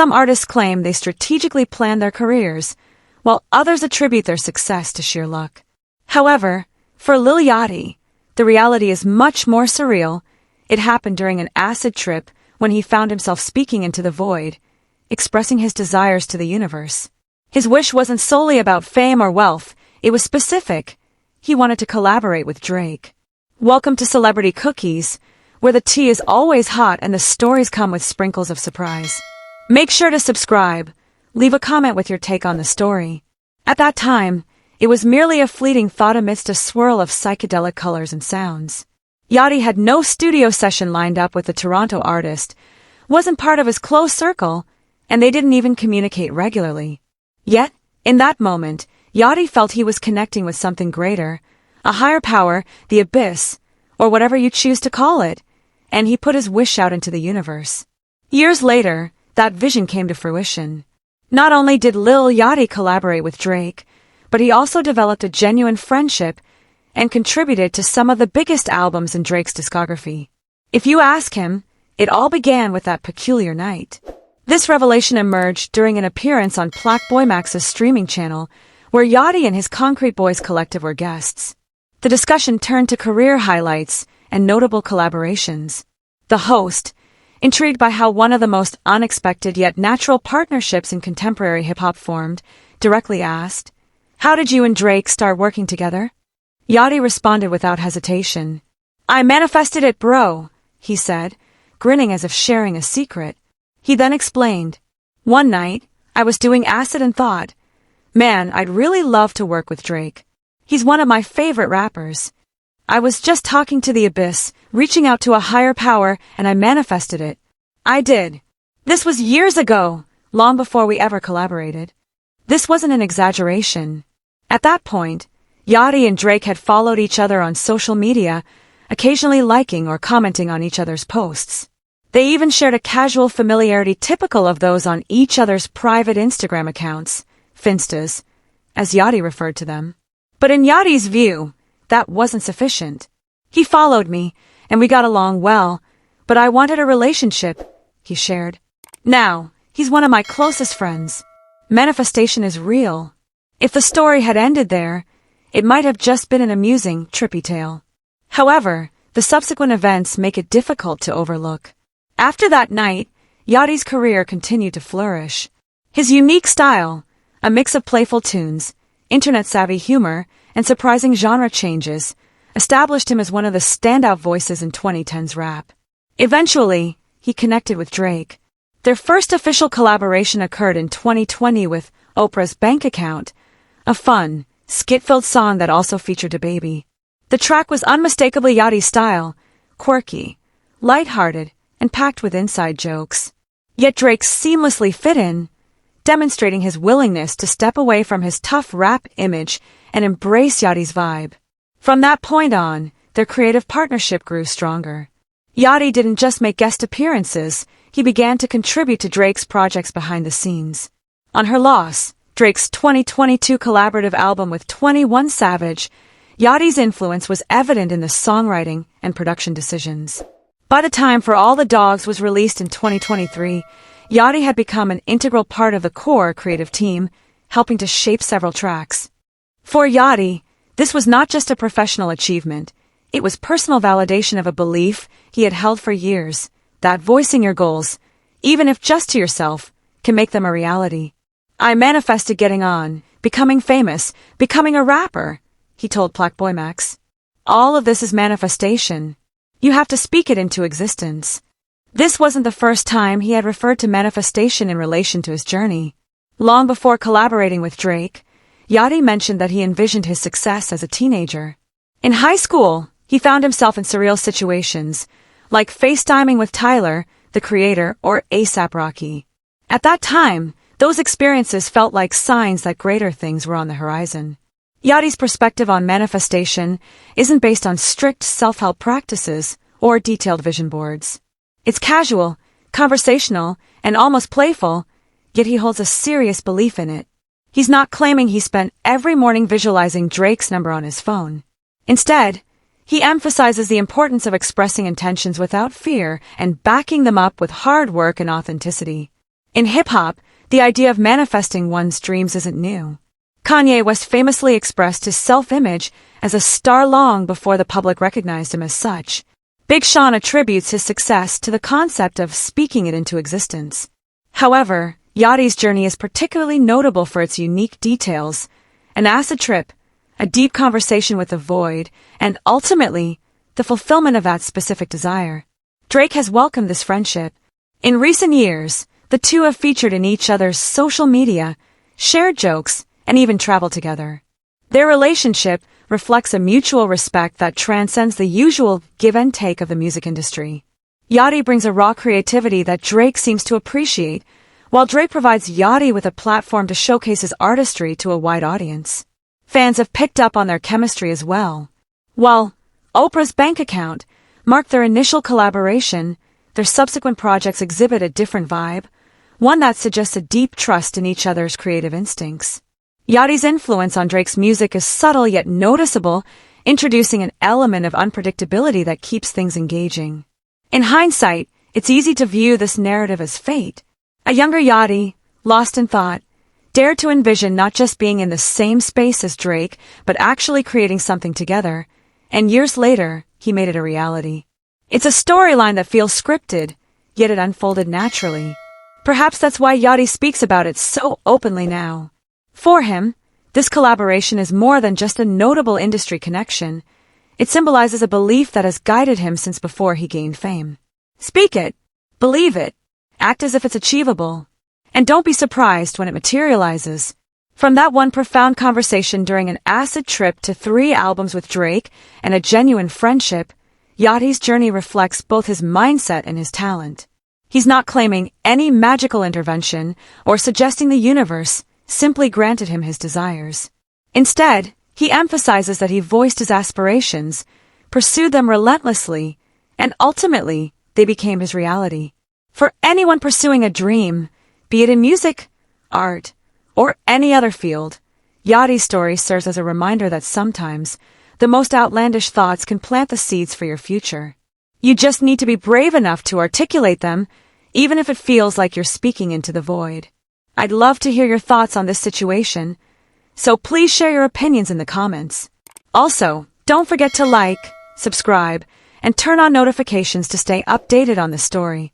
Some artists claim they strategically planned their careers, while others attribute their success to sheer luck. However, for Lil Yachty, the reality is much more surreal. It happened during an acid trip when he found himself speaking into the void, expressing his desires to the universe. His wish wasn't solely about fame or wealth, it was specific. He wanted to collaborate with Drake. Welcome to Celebrity Cookies, where the tea is always hot and the stories come with sprinkles of surprise. Make sure to subscribe. Leave a comment with your take on the story. At that time, it was merely a fleeting thought amidst a swirl of psychedelic colors and sounds. Yachty had no studio session lined up with the Toronto artist, wasn't part of his close circle, and they didn't even communicate regularly. Yet, in that moment, Yachty felt he was connecting with something greater, a higher power, the abyss, or whatever you choose to call it, and he put his wish out into the universe. Years later, that vision came to fruition. Not only did Lil Yachty collaborate with Drake, but he also developed a genuine friendship and contributed to some of the biggest albums in Drake's discography. If you ask him, it all began with that peculiar night. This revelation emerged during an appearance on Black Max's streaming channel, where Yachty and his Concrete Boys collective were guests. The discussion turned to career highlights and notable collaborations. The host, intrigued by how one of the most unexpected yet natural partnerships in contemporary hip-hop formed, directly asked, "How did you and Drake start working together?" Yachty responded without hesitation. "I manifested it, bro," he said, grinning as if sharing a secret. He then explained, "One night, I was doing acid and thought, man, I'd really love to work with Drake. He's one of my favorite rappers. I was just talking to the abyss, reaching out to a higher power, and I manifested it. I did. This was years ago, long before we ever collaborated." This wasn't an exaggeration. At that point, Yachty and Drake had followed each other on social media, occasionally liking or commenting on each other's posts. They even shared a casual familiarity typical of those on each other's private Instagram accounts, Finstas, as Yachty referred to them. But in Yachty's view, that wasn't sufficient. "He followed me, and we got along well, but I wanted a relationship," he shared. "Now, he's one of my closest friends. Manifestation is real." If the story had ended there, it might have just been an amusing, trippy tale. However, the subsequent events make it difficult to overlook. After that night, Yachty's career continued to flourish. His unique style, a mix of playful tunes, internet-savvy humor, and surprising genre changes, established him as one of the standout voices in 2010s rap. Eventually, he connected with Drake. Their first official collaboration occurred in 2020 with Oprah's Bank Account, a fun, skit-filled song that also featured DaBaby. The track was unmistakably Yachty's style, quirky, lighthearted, and packed with inside jokes. Yet Drake seamlessly fit in, demonstrating his willingness to step away from his tough rap image and embrace Yachty's vibe. From that point on, their creative partnership grew stronger. Yachty didn't just make guest appearances, he began to contribute to Drake's projects behind the scenes. On Her Loss, Drake's 2022 collaborative album with 21 Savage, Yachty's influence was evident in the songwriting and production decisions. By the time For All the Dogs was released in 2023, Yachty had become an integral part of the core creative team, helping to shape several tracks. For Yachty, this was not just a professional achievement, it was personal validation of a belief he had held for years, that voicing your goals, even if just to yourself, can make them a reality. "I manifested getting on, becoming famous, becoming a rapper," he told Black Max. "All of this is manifestation. You have to speak it into existence." This wasn't the first time he had referred to manifestation in relation to his journey. Long before collaborating with Drake, Yachty mentioned that he envisioned his success as a teenager. In high school, he found himself in surreal situations, like FaceTiming with Tyler, the Creator, or A$AP Rocky. At that time, those experiences felt like signs that greater things were on the horizon. Yachty's perspective on manifestation isn't based on strict self-help practices or detailed vision boards. It's casual, conversational, and almost playful, yet he holds a serious belief in it. He's not claiming he spent every morning visualizing Drake's number on his phone. Instead, he emphasizes the importance of expressing intentions without fear and backing them up with hard work and authenticity. In hip-hop, the idea of manifesting one's dreams isn't new. Kanye West famously expressed his self-image as a star long before the public recognized him as such. Big Sean attributes his success to the concept of speaking it into existence. However, Yachty's journey is particularly notable for its unique details: an acid trip, a deep conversation with the void, and ultimately, the fulfillment of that specific desire. Drake has welcomed this friendship. In recent years, the two have featured in each other's social media, shared jokes, and even traveled together. Their relationship reflects a mutual respect that transcends the usual give and take of the music industry. Yachty brings a raw creativity that Drake seems to appreciate, while Drake provides Yachty with a platform to showcase his artistry to a wide audience. Fans have picked up on their chemistry as well. While Oprah's bank account marked their initial collaboration, their subsequent projects exhibit a different vibe, one that suggests a deep trust in each other's creative instincts. Yachty's influence on Drake's music is subtle yet noticeable, introducing an element of unpredictability that keeps things engaging. In hindsight, it's easy to view this narrative as fate. A younger Yachty, lost in thought, dared to envision not just being in the same space as Drake, but actually creating something together, and years later, he made it a reality. It's a storyline that feels scripted, yet it unfolded naturally. Perhaps that's why Yachty speaks about it so openly now. For him, this collaboration is more than just a notable industry connection. It symbolizes a belief that has guided him since before he gained fame. Speak it, believe it, act as if it's achievable, and don't be surprised when it materializes. From that one profound conversation during an acid trip to 3 albums with Drake and a genuine friendship, Yachty's journey reflects both his mindset and his talent. He's not claiming any magical intervention or suggesting the universe simply granted him his desires. Instead, he emphasizes that he voiced his aspirations, pursued them relentlessly, and ultimately, they became his reality. For anyone pursuing a dream, be it in music, art, or any other field, Yachty's story serves as a reminder that sometimes the most outlandish thoughts can plant the seeds for your future. You just need to be brave enough to articulate them, even if it feels like you're speaking into the void. I'd love to hear your thoughts on this situation, so please share your opinions in the comments. Also, don't forget to like, subscribe, and turn on notifications to stay updated on this story.